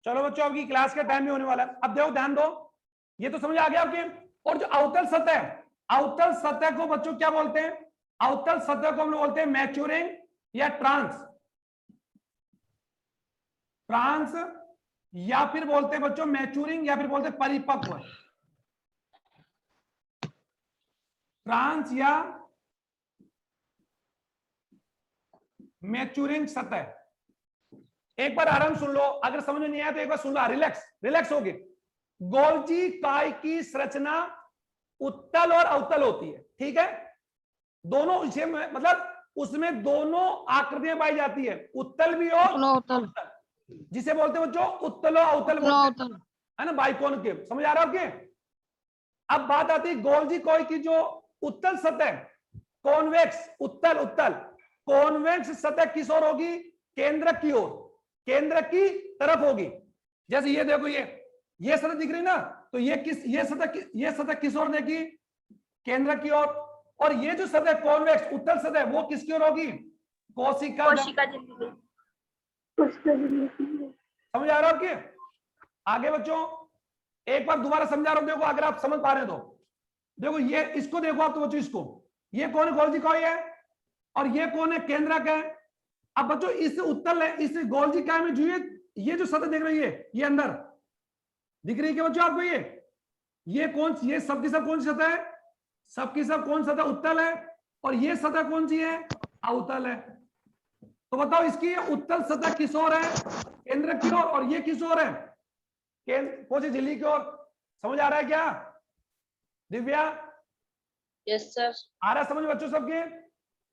चलो बच्चों, आपकी क्लास का टाइम भी होने वाला है। अब देखो, ध्यान दो, ये तो समझ आ गया आपके। और जो अवतल सतह, अवतल सतह को बच्चों क्या बोलते हैं? अवतल सतह को हम लोग बोलते हैं मैच्योरिंग या ट्रांस, ट्रांस, या फिर बोलते हैं बच्चों मैच्योरिंग, या फिर बोलते हैं परिपक्व। ट्रांस या मैच्योरिंग सतह। एक बार आराम सुन लो, अगर समझ में नहीं आया तो एक बार सुन लो, रिलैक्स रिलैक्स होके। गोल्जी काय की संरचना उत्तल और अवतल होती है, ठीक है? दोनों इसे मतलब उसमें दोनों आकृतियां पाई जाती है, उत्तल भी और अवतल, जिसे बोलते हैं बच्चों उत्तल और अवतल बोलते हैं, है ना, बाइकोन के। समझ आ रहा है आपके? अब बात आती है गोल्जी काय की जो उत्तल सतह, कॉन्वेक्स उत्तल, उत्तल कॉन्वेक्स सतह किस ओर होगी? केंद्र की ओर, केंद्र की तरफ होगी। जैसे ये देखो, ये सतह दिख रही ना, तो ये सतह किस ओर देगी? केंद्र की ओर। और ये जो सतह कॉन्वेक्स उत्तल सतह, वो किसकी ओर होगी? कोशिका झिल्ली। समझ आ रहा है आपके? आगे बच्चों एक बार दोबारा समझा रहा हूं, देखो अगर आप समझ पा रहे हो तो। देखो ये, इसको देखो आप तो बच्चों, इसको, ये कौन है? गोल्जी काय है, और ये कौन है? केंद्रक है। अब बच्चों इस उत्तल है, इस गोल्जी काय में जो ये जो सतह देख रही है, ये अंदर दिख रही है क्या बच्चों आपको? ये कौन, ये सब की सब कौन सी सतह है? सबकी सब कौन सतह? उत्तल है। और ये सतह कौन सी है? अवतल है। तो बताओ इसकी उत्तल सतह किस ओर है? केंद्र की ओर। और ये किस ओर है? कौन सी झिल्ली की ओर? समझ आ रहा है क्या दिव्या? Yes sir. आ रहा समझ बच्चों सबके?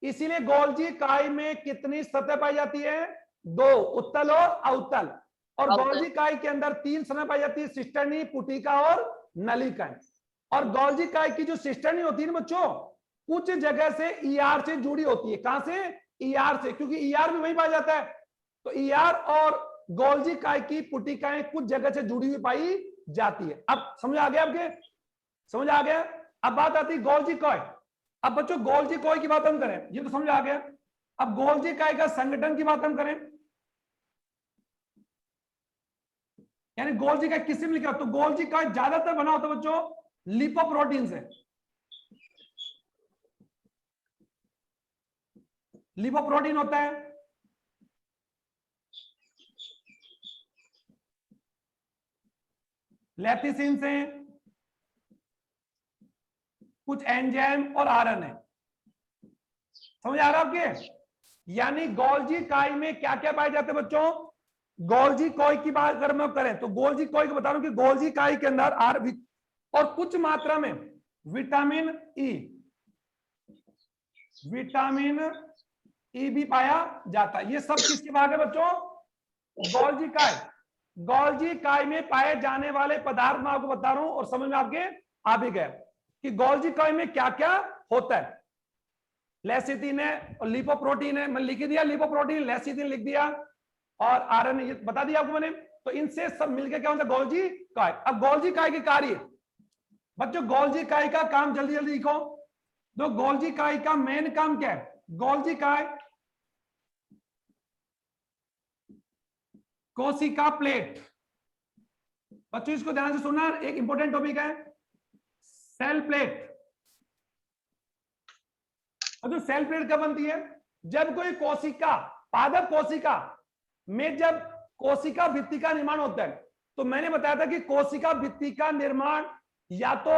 इसीलिए गोल्जी काय में कितनी सतह पाई जाती है? 2, उत्तल और अवतल। और गोल्जी काय के अंदर 3 सतह पाई जाती है, सिस्टर्नी, पुटिका और नलिका। और गोल्जी काय की जो सिस्टर्नी होती है ना बच्चों, कुछ जगह से ईआर से जुड़ी होती है। कहां से? ईआर से, क्योंकि ईआर भी वहीं पाया जाता है। तो ईआर और गोल्जी काय की पुटिकाएं कुछ जगह से जुड़ी हुई पाई जाती है। अब समझ आ गया आपके? समझ आ गया? अब बात आती है गोल्जी काय। अब बच्चों गोल्जी काय की बात हम करें, ये तो समझ आ गया। अब गोल्जी काय का संगठन की बात हम करें, यानी गोल्जी काय किससे मिलकर, तो गोल्जी काय ज्यादातर बना होता है बच्चों लिपोप्रोटीन से। लिपोप्रोटीन होता है, लेथिसिन से, कुछ एंजाइम और आरएनए। समझ आ रहा है आपके? यानी गोल्जी काय में क्या क्या पाए जाते हैं बच्चों? गोल्जी काय की बात अगर मैं करें तो गोल्जी काय को बता रहा हूं कि गोल्जी काय के अंदर और कुछ मात्रा में विटामिन ई, विटामिन ई भी पाया जाता है। ये सब किसके भाग है बच्चों? गोल्जी काय। गोल्जी काय में पाए जाने वाले पदार्थ मैं आपको बता रहा हूं, और समझ में आपके आ भी गए कि गोल्जी काय में क्या क्या होता है। लेसिथिन है और लिपोप्रोटीन है, मैं लिख दिया लिपोप्रोटीन, लेसिथिन लिख दिया, और आरएनए बता दिया आपको मैंने। तो इनसे सब मिलकर क्या होता है? गोल्जी काय। अब गोल्जी काय के कार्य बच्चों, गोल्जी काय का काम जल्दी जल्दी लिखो। तो गोल्जी काय का मेन काम क्या है? गोल्जी काय कोशिका प्लेट। बच्चों इसको ध्यान से सुनना, एक इंपॉर्टेंट टॉपिक है सेल प्लेट। तो सेल प्लेट कब बनती है? जब कोई कोशिका, पादप कोशिका में जब कोशिका भित्ति का निर्माण होता है। तो मैंने बताया था कि कोशिका भित्ति का निर्माण या तो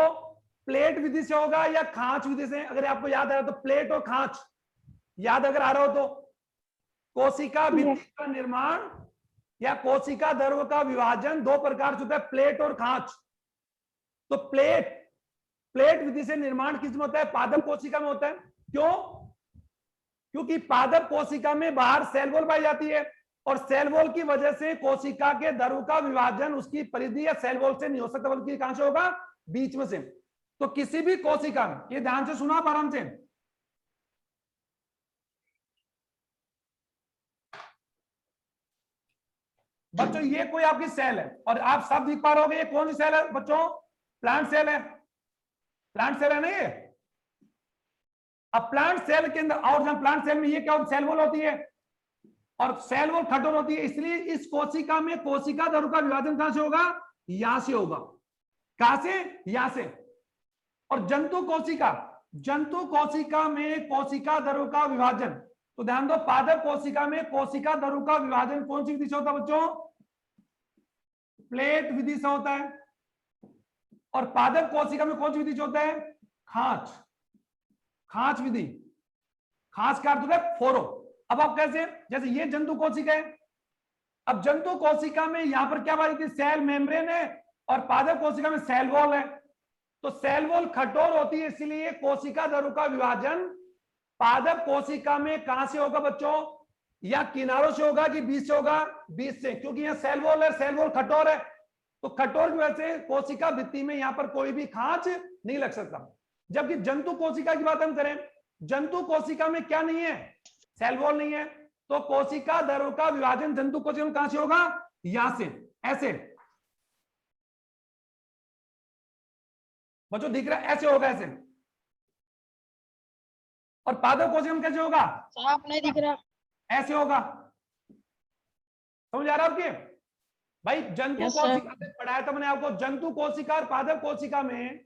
प्लेट विधि से होगा या खांच विधि से। अगर आपको याद आ रहा है तो प्लेट और खांच याद अगर आ रहा हो तो, कोशिका भित्ति का निर्माण या कोशिका द्रव्य का विभाजन 2 प्रकार से होता है, प्लेट और खांच। तो प्लेट विधि से निर्माण किस में होता है? पादप कोशिका में होता है। क्यों? क्योंकि पादप कोशिका में बाहर सेल वॉल पाई जाती है, और सेल वॉल की वजह से कोशिका के द्रव्य का विभाजन उसकी परिधि या सेल वॉल से नहीं हो सकता, बल्कि कहां से होगा? बीच में से। तो किसी भी कोशिका में, ये ध्यान से सुना आराम से, बच्चों ये कोई आपकी सेल है, और आप सब देख पा रहे होगे ये कौन सी सेल है बच्चों? प्लांट सेल है। प्लांट सेल है ना ये। अब प्लांट सेल के अंदर, और जब प्लांट सेल में ये क्या सेल वॉल होती है, और सेल वॉल कठोर होती है, इसलिए इस कोशिका में कोशिका धर्व का विभाजन कहां से होगा? यहां से होगा। कहां से? यहां से। और जंतु कोशिका में कोशिका धर्व का विभाजन, तो ध्यान दो, पादप कोशिका में कोशिका धर्व का विभाजन कौन सी विधि से होता है बच्चों? प्लेट विधि से होता है। और पादप कोशिका में कौन सी विधि से होता है? खांच विधि। खांच का अर्थ होता है फोरो। अब आप कैसे, जैसे ये जंतु कोशिका है, अब जंतु कोशिका में यहां पर क्या बात होती है? सेल मेम्ब्रेन है, और पादप कोशिका में सेल वॉल है। तो सेल वॉल कठोर होती है, इसलिए कोशिका धर्व का विभाजन पादप कोशिका में कहां से होगा बच्चों? या किनारों से होगा कि बीच से होगा? बीच से, क्योंकि यहां सेल वॉल है, सेल वॉल कठोर है। तो कठोर की वजह से कोशिका भित्ति में यहां पर कोई भी खांच नहीं लग सकता। जबकि जंतु कोशिका की बात हम करें, जंतु कोशिका में क्या नहीं है? सेल वॉल नहीं है। तो कोशिका धर्व का विभाजन जंतु कोशिका में कहां से होगा? यहां से, ऐसे। बच्चों दिख रहा है? ऐसे होगा, ऐसे। और पादप कोशिका में कैसे होगा? साफ नहीं दिख रहा। ऐसे होगा। समझ आ रहा है आपके भाई? जंतु Yes, sir. कोशिका में पढ़ाया था मैंने आपको, जंतु कोशिका और पादप कोशिका में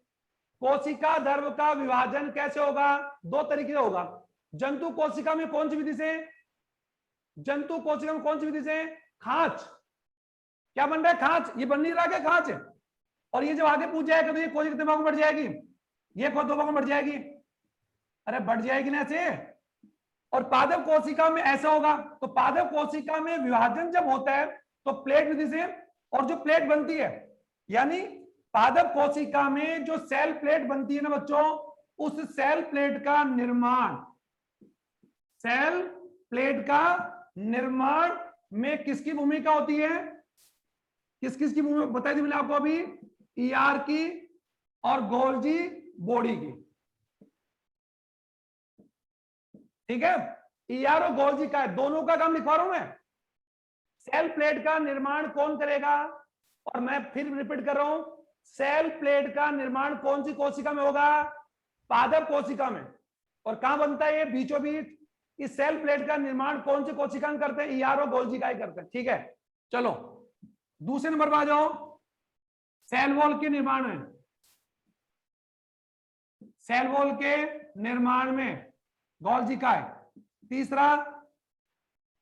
कोशिका धर्व का विभाजन कैसे होगा? दो तरीके से होगा। जंतु कोशिका में कौन सी विधि से? जंतु कोशिका में कौन सी विधि से? खांच। क्या बन रहा है? खांच। ये बन नहीं रहा क्या खांच? और ये जब आगे पूछ जाएगा तो ये कोशिका दिमाग में बढ़ जाएगी, ये दिमाग में बढ़ जाएगी। अरे बढ़ जाएगी ना ऐसे। और पादप कोशिका में ऐसा होगा। तो पादप कोशिका में विभाजन जब होता है तो प्लेट विधि से, और जो प्लेट बनती है, यानी पादप कोशिका में जो सेल प्लेट बनती है ना बच्चों, उस सेल प्लेट का निर्माण, सेल प्लेट का निर्माण में किसकी भूमिका होती है? किस किस की भूमिका बताई थी मैंने आपको अभी? ईआर की और गोल्जी बॉडी की। ठीक है? ईआर और गोल्जी का है, दोनों का काम लिखवा रहा हूं मैं। सेल प्लेट का निर्माण कौन करेगा? और मैं फिर रिपीट कर रहा हूं, सेल प्लेट का निर्माण कौन सी कोशिका में होगा? पादप कोशिका में। और कहां बनता है ये? बीचों बीच। इस सेल प्लेट का निर्माण कौन सी कोशिका में करते हैं? ईआर और गोल्जी का ही करते हैं। ठीक है, चलो दूसरे नंबर पर आ जाओ। सेल वॉल के निर्माण में, सेल वॉल के निर्माण में गोल्जी का है। तीसरा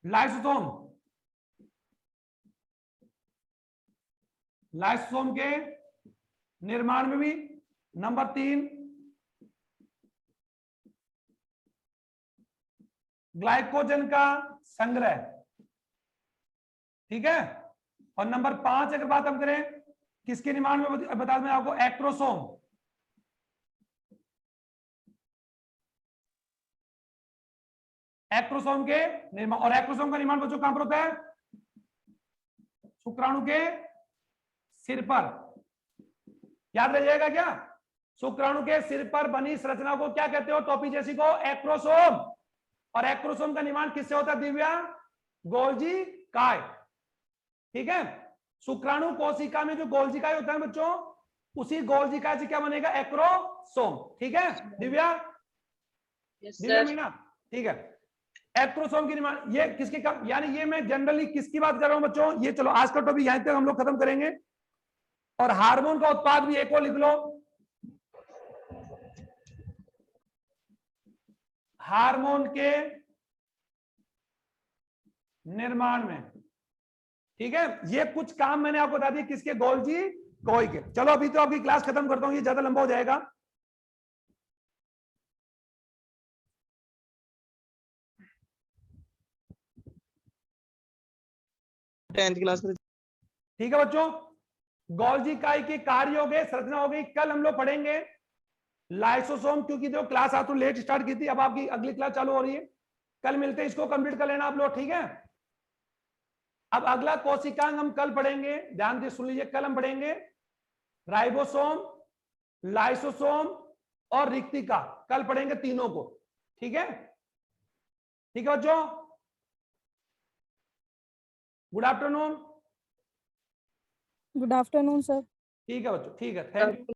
लाइसोसोम, लाइसोसोम के निर्माण में भी। नंबर 3 ग्लाइकोजन का संग्रह। ठीक है? और नंबर 5 अगर बात हम करें किसके निर्माण में, बता दें आपको, एक्ट्रोसोम। एक्ट्रोसोम के निर्माण। और एक्ट्रोसोम का निर्माण बच्चों कहां पर होता है? शुक्राणु के सिर पर। याद रह जाएगा क्या? शुक्राणु के सिर पर बनी संरचना को क्या कहते हो? टोपी जैसी को एक्ट्रोसोम। और एक्ट्रोसोम का निर्माण किससे होता है दिव्या? गोल्जी काय। ठीक है? शुक्राणु कोशिका में जो गोल्जी काय होता है बच्चों, उसी गोल्जी काय से क्या बनेगा? एक्रोसोम। ठीक है दिव्या? Yes, Divya sir. मीना, ठीक है। एक्ट्रोसोम की निर्माण, ये किसके काम, यानी ये मैं जनरली किसकी बात कर रहा हूं बच्चों? ये चलो आज का टॉपिक यहां तक हम लोग खत्म करेंगे। और हार्मोन का उत्पाद भी एक और लिख लो, हार्मोन के निर्माण में। ठीक है? ये कुछ काम मैंने आपको बता दिया किसके? गोल्जी कॉय के। चलो अभी तो आपकी क्लास खत्म करता हूं, ये ज्यादा लंबा हो जाएगा। क्लास में। ठीक है बच्चों, गोल्जी काय के कार्य हो गए, संरचना हो गई। कल हम लोग पढ़ेंगे लाइसोसोम, क्योंकि जो क्लास आप तो लेट स्टार्ट की थी, अब आपकी अगली क्लास चालू हो रही है। कल मिलते हैं, इसको कंप्लीट कर लेना आप लोग। ठीक है? अब अगला कोशिकांग हम कल पढ़ेंगे, ध्यान से सुन लीजिए। कल हम पढ़ेंगे राइबोसोम, लाइसोसोम और रिक्तिका। कल पढ़ेंगे तीनों को। ठीक है? ठीक है बच्चों, good afternoon. Good afternoon sir. ठीक है बच्चों, ठीक है, थैंक यू।